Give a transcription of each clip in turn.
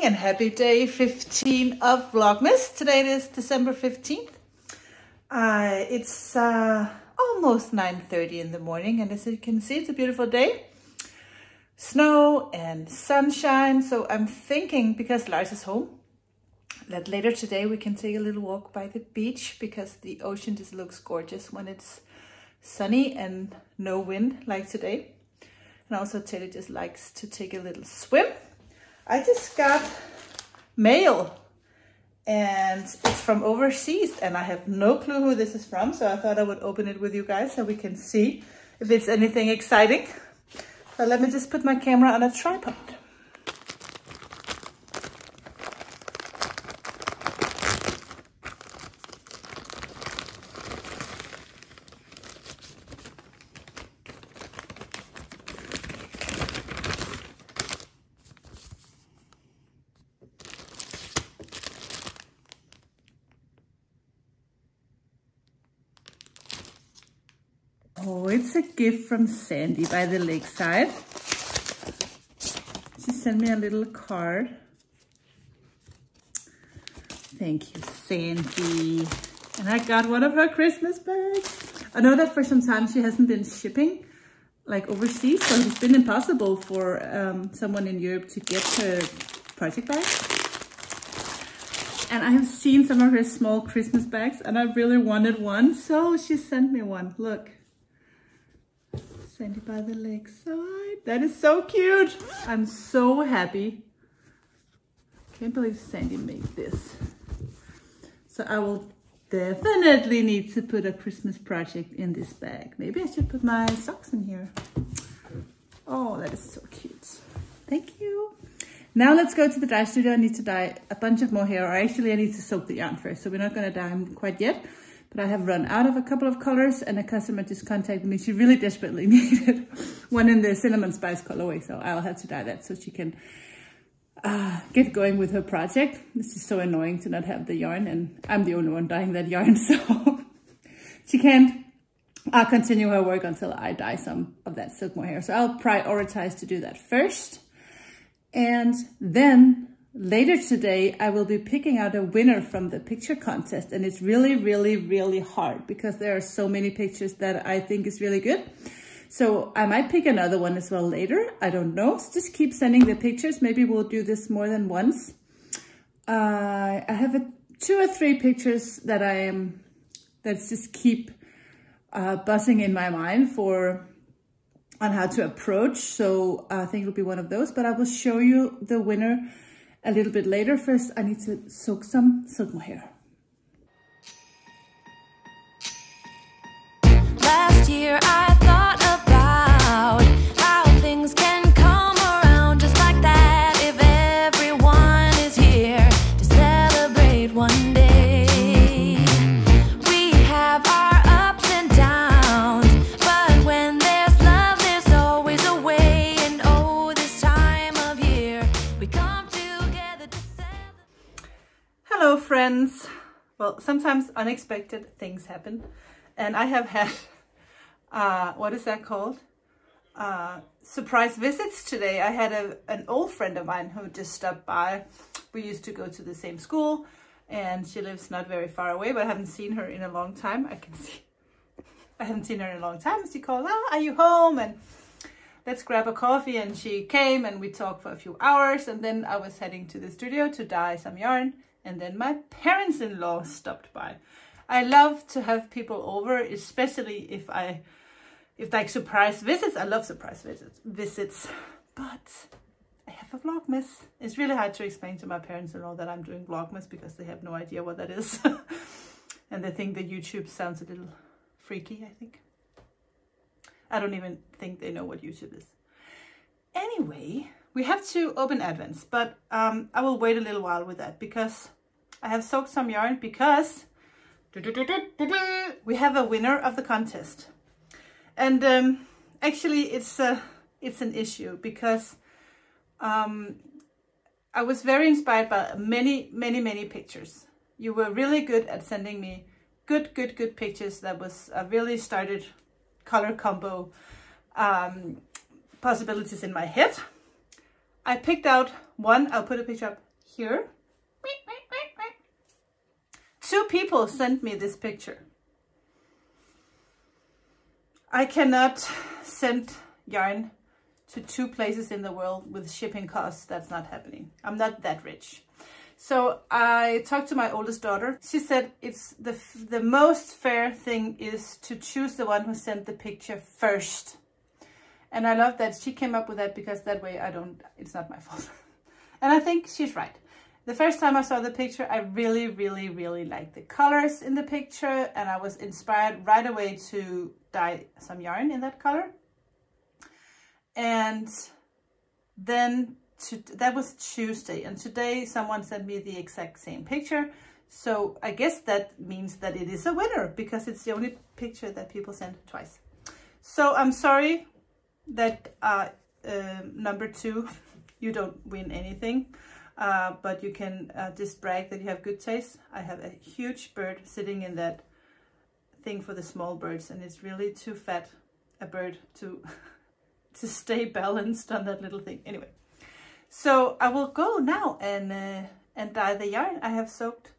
and happy day 15 of Vlogmas. Today it is December 15th. It's almost 9:30 in the morning, and as you can see, it's a beautiful day. Snow and sunshine, so I'm thinking, because Lars is home, that later today we can take a little walk by the beach, because the ocean just looks gorgeous when it's sunny and no wind like today. And also Teddy just likes to take a little swim. I just got mail and it's from overseas and I have no clue who this is from, so I thought I would open it with you guys so we can see if it's anything exciting. So let me just put my camera on a tripod. Oh, it's a gift from Sandy by the lakeside. She sent me a little card. Thank you, Sandy. And I got one of her Christmas bags. I know that for some time she hasn't been shipping like overseas, so it's been impossible for someone in Europe to get her project bag. And I have seen some of her small Christmas bags and I really wanted one, so she sent me one. Look. Sandy by the lakeside. That is so cute. I'm so happy. Can't believe Sandy made this. So I will definitely need to put a Christmas project in this bag. Maybe I should put my socks in here. Oh, that is so cute. Thank you. Now let's go to the dye studio. I need to dye a bunch of more hair. Or actually I need to soak the yarn first. So we're not going to dye them quite yet. But I have run out of a couple of colors and a customer just contacted me. She really desperately needed one in the cinnamon spice colorway. So I'll have to dye that so she can get going with her project. This is so annoying to not have the yarn, and I'm the only one dyeing that yarn. So she can't continue her work until I dye some of that silk mohair. So I'll prioritize to do that first. And then later today, I will be picking out a winner from the picture contest, and it's really, really, really hard because there are so many pictures that I think is really good. So I might pick another one as well later. I don't know. So just keep sending the pictures. Maybe we'll do this more than once. I have 2 or 3 pictures that that's just keep buzzing in my mind on how to approach. So I think it'll be one of those, but I will show you the winner a little bit later. First, I need to soak some silk mohair. Last year I thought about how things can come around just like that if everyone is here to celebrate one day. We have our ups and downs, but when there's love, there's always a way. And oh, this time of year we come together to celebrate. Hello friends. Well, sometimes unexpected things happen, and I have had what is that called? Surprise visits today. I had an old friend of mine who just stopped by. We used to go to the same school, and she lives not very far away, but I haven't seen her in a long time. I haven't seen her in a long time. She called, are you home? And let's grab a coffee. And she came and we talked for a few hours, and then I was heading to the studio to dye some yarn, and then my parents-in-law stopped by. I love to have people over, especially if like surprise visits. I love surprise visits, but I have a Vlogmas. It's really hard to explain to my parents-in-law that I'm doing Vlogmas because they have no idea what that is. And they think that YouTube sounds a little freaky, I think. I don't even think they know what YouTube is. Anyway, we have to open Advents, but I will wait a little while with that because I have soaked some yarn, because we have a winner of the contest. And actually it's an issue because I was very inspired by many pictures. You were really good at sending me good pictures that was really started color combo possibilities in my head. I picked out one. I'll put a picture up here. 2 people sent me this picture. I cannot send yarn to 2 places in the world with shipping costs. That's not happening. I'm not that rich. So I talked to my oldest daughter. She said it's the most fair thing is to choose the one who sent the picture first. And I love that she came up with that, because that way it's not my fault. And I think she's right. The first time I saw the picture, I really, really, really liked the colors in the picture, and I was inspired right away to dye some yarn in that color. And then that was Tuesday, and today someone sent me the exact same picture. So I guess that means that it is a winner, because it's the only picture that people send twice. So I'm sorry that number 2, you don't win anything. But you can just brag that you have good taste. I have a huge bird sitting in that thing for the small birds, and it's really too fat a bird to stay balanced on that little thing. Anyway, so I will go now and dye the yarn. I have soaked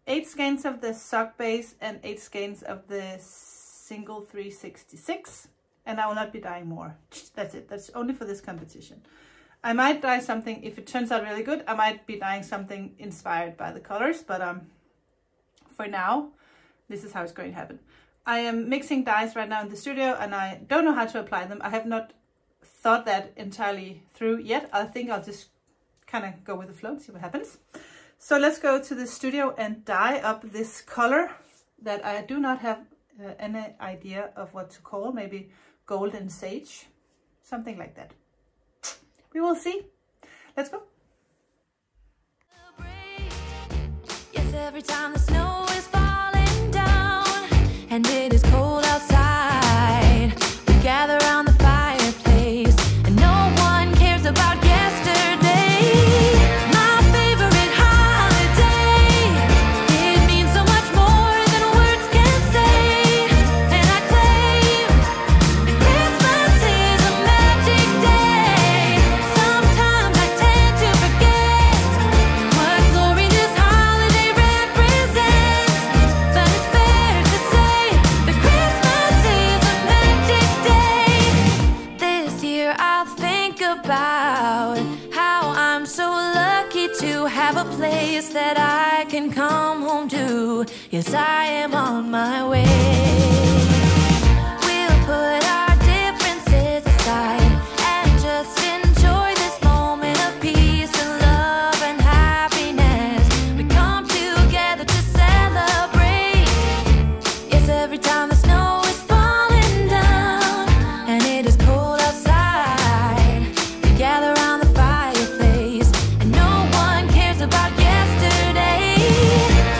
8 skeins of the sock base and 8 skeins of the single 366, and I will not be dyeing more. That's it. That's only for this competition. I might dye something, if it turns out really good, I might be dyeing something inspired by the colors, but for now, this is how it's going to happen. I am mixing dyes right now in the studio, and I don't know how to apply them. I have not thought that entirely through yet. I think I'll just kind of go with the flow and see what happens. So let's go to the studio and dye up this color that I do not have any idea of what to call. Maybe golden sage, something like that. We will see. Let's go. Yes, every time the snow is falling down and it is cold outside, we gather around the fireplace and no one cares about yesterday. My favorite holiday, it means so much more than words can say. And I claim that Christmas is a magic day. Sometimes I tend to forget what glory this holiday represents, but it's fair to say that Christmas is a magic day. This year I'll think about how I'm so lucky to have a place that I can come home to. Yes, I am on my way. We'll put our differences aside and just enjoy this moment of peace and love and happiness. We come together to celebrate. Yes, every time the snow is falling down and it is cold outside, we gather around the fireplace and no one cares about yesterday.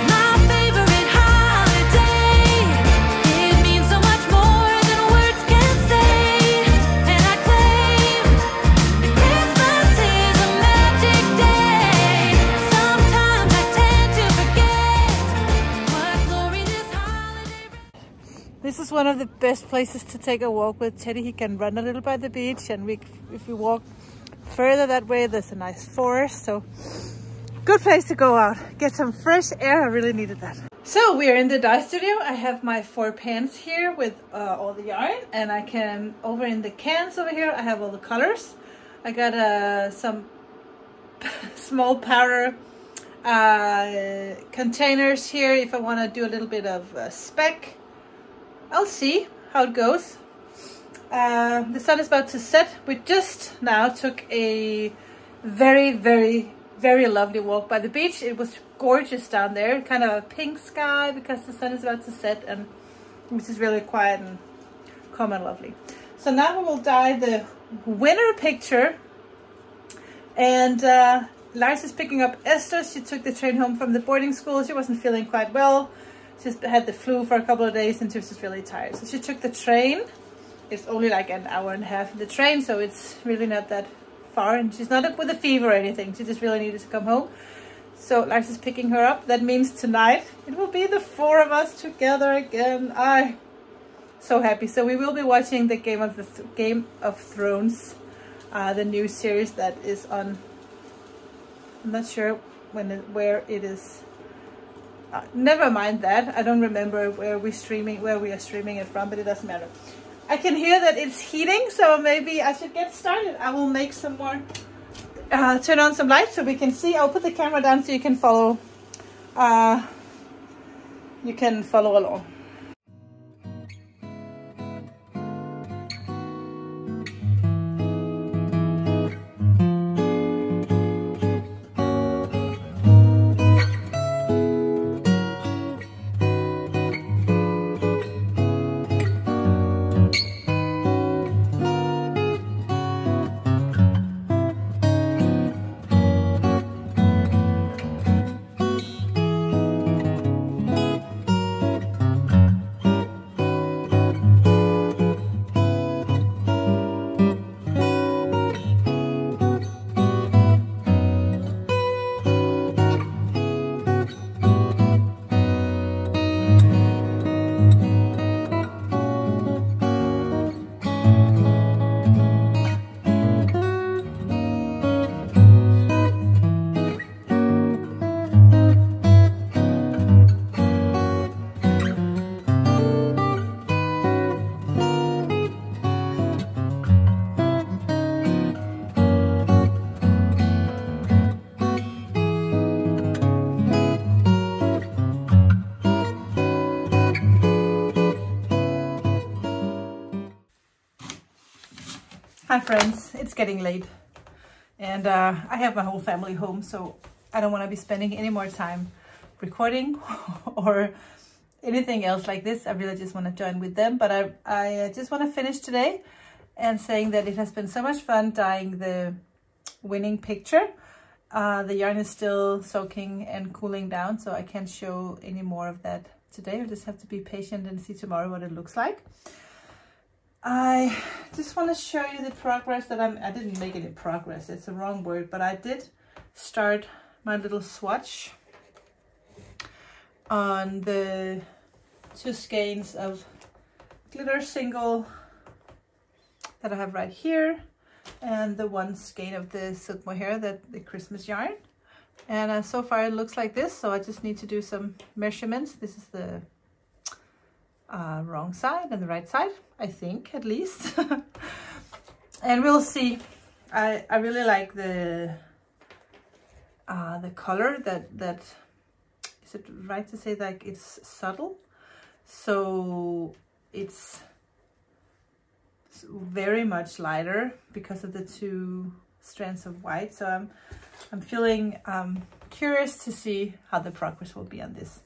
My favorite holiday, it means so much more than words can say. And I claim that Christmas is a magic day. Sometimes I tend to forget what glory this holiday. This is one of the best places to take a walk with Teddy. He can run a little by the beach, and if we walk further that way, there's a nice forest. So good place to go out, get some fresh air. I really needed that. So we are in the dye studio. I have my 4 pans here with all the yarn, and I can, over in the cans over here, I have all the colors. I got some small powder containers here if I want to do a little bit of speck. I'll see how it goes. The sun is about to set. We just now took a very, very, very lovely walk by the beach. It was gorgeous down there, kind of a pink sky because the sun is about to set, and which is really quiet and calm and lovely. So now we will dye the winner picture, and Lars is picking up Esther. She took the train home from the boarding school. She wasn't feeling quite well. She had the flu for a couple of days and she was just really tired. So she took the train. It's only like an hour and a half in the train, so it's really not that far. And she's not up with a fever or anything. She just really needed to come home. So Lars is picking her up. That means tonight it will be the 4 of us together again. I'm so happy. So we will be watching the Game of Thrones, the new series that is on I'm not sure where it is. Never mind that. I don't remember where we are streaming it from, but it doesn't matter. I can hear that it's heating, so maybe I should get started. I will make some more, turn on some lights so we can see. I'll put the camera down so you can follow along. Hi friends, it's getting late and I have my whole family home, so I don't want to be spending any more time recording or anything else like this. I really just want to join with them, but I just want to finish today and saying that it has been so much fun dyeing the winning picture. The yarn is still soaking and cooling down, so I can't show any more of that today. I'll just have to be patient and see tomorrow what it looks like. I just want to show you the progress that I didn't make any progress, it's the wrong word, but I did start my little swatch on the 2 skeins of glitter single that I have right here, and the 1 skein of the silk mohair, the Christmas yarn. And so far it looks like this, so I just need to do some measurements. This is the wrong side and the right side, I think, at least. And we'll see. I really like the color that is it right to say like it's subtle, so it's very much lighter because of the 2 strands of white. So I'm feeling curious to see how the progress will be on this.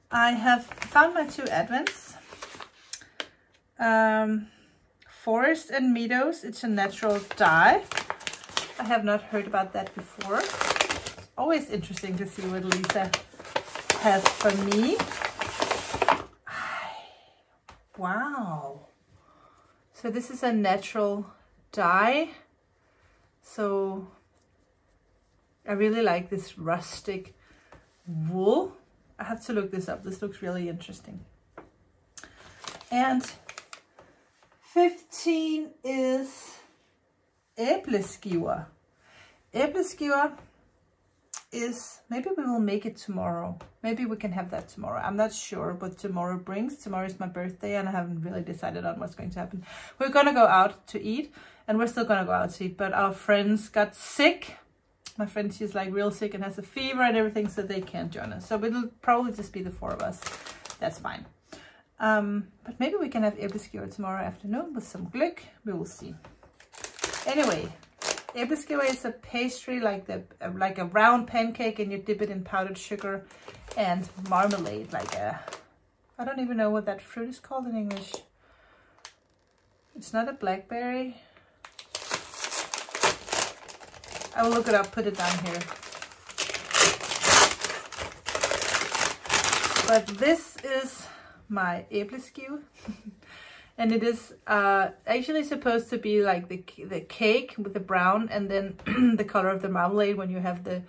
I have found my 2 advents. Forest and Meadows, it's a natural dye. I have not heard about that before. It's always interesting to see what Lisa has for me. Wow. So this is a natural dye. So I really like this rustic wool. I have to look this up. This looks really interesting. And 15 is æbleskiver. Æbleskiver is, maybe we will make it tomorrow. Maybe we can have that tomorrow. I'm not sure what tomorrow brings. Tomorrow is my birthday and I haven't really decided on what's going to happen. We're going to go out to eat, and we're still going to go out to eat, but our friends got sick. My friend, she's like real sick and has a fever and everything, so they can't join us. So it'll probably just be the 4 of us. That's fine. But maybe we can have æbleskiver tomorrow afternoon with some gløgg. We will see. Anyway, æbleskiver is a pastry like a round pancake, and you dip it in powdered sugar and marmalade, like I don't even know what that fruit is called in English. It's not a blackberry. I will look it up, put it down here. But this is my æbleskive. And it is actually supposed to be like the cake with the brown, and then the color of the marmalade when you have the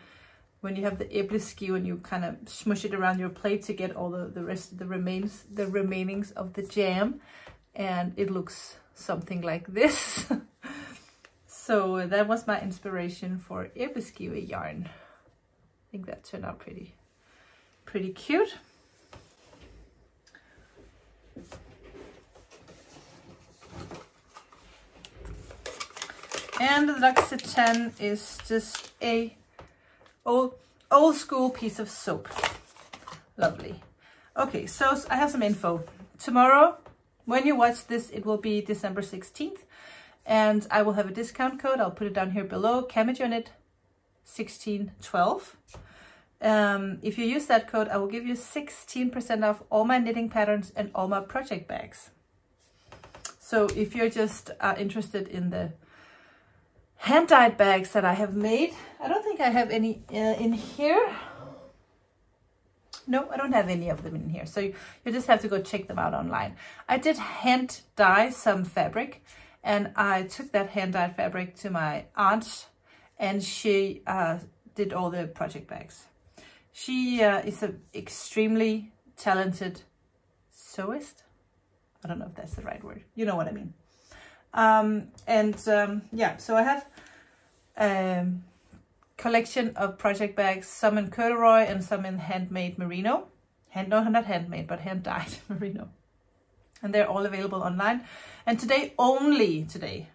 æbleskive and you kind of smush it around your plate to get all the rest of the remainings of the jam, and it looks something like this. So that was my inspiration for æbleskive yarn. think that turned out pretty cute. And the L'Occitane is just a old school piece of soap. Lovely. Okay, so I have some info. Tomorrow, when you watch this, it will be December 16th. And I will have a discount code. I'll put it down here below. CamijoKnit 1612. If you use that code, I will give you 16% off all my knitting patterns and all my project bags. So if you're just interested in the hand-dyed bags that I have made, I don't think I have any in here. No, I don't have any of them in here. So you just have to go check them out online. I did hand dye some fabric, and I took that hand-dyed fabric to my aunt, and she did all the project bags. She is an extremely talented sewist. I don't know if that's the right word. You know what I mean. Yeah, so I have a collection of project bags, some in corduroy and some in handmade merino. No, not handmade, but hand-dyed merino. And they're all available online. And today, only today,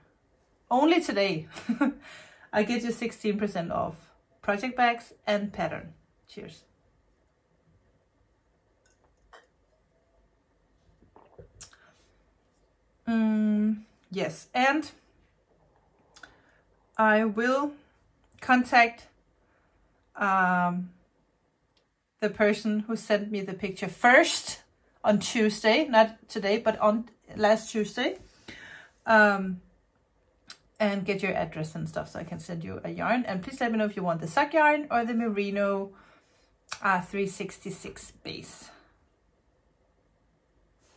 I get you 16% off project bags and pattern. Cheers. Yes, and I will contact the person who sent me the picture first on Tuesday, not today, but on last Tuesday, and get your address and stuff so I can send you a yarn. And please let me know if you want the sock yarn or the merino 366 base.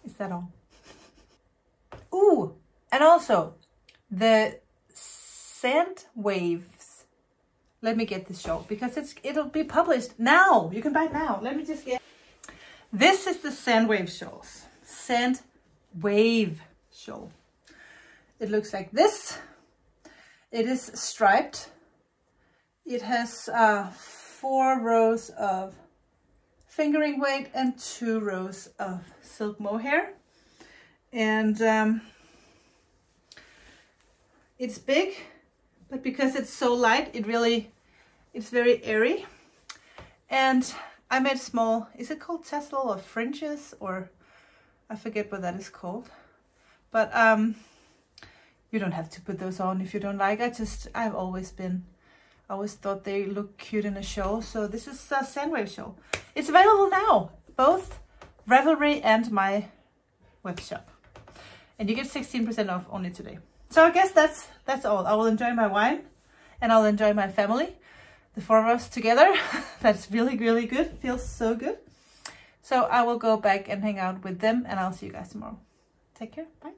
Is that all? Ooh, and also the sand waves. Let me get this shawl because it'll be published now. You can buy it now. Let me just get. This is the sand wave shawls. Sand wave shawl. It looks like this. It is striped. It has 4 rows of fingering weight and 2 rows of silk mohair. And it's big, but because it's so light, it's very airy. And I made small, is it called tassel or fringes, or I forget what that is called. But you don't have to put those on if you don't like. I always thought they look cute in a shawl. So this is a sandwave shawl. It's available now, both Ravelry and my web shop. And you get 16% off only today. So I guess that's all. I will enjoy my wine and I'll enjoy my family. The 4 of us together. That's really, really good. Feels so good. So I will go back and hang out with them, and I'll see you guys tomorrow. Take care. Bye.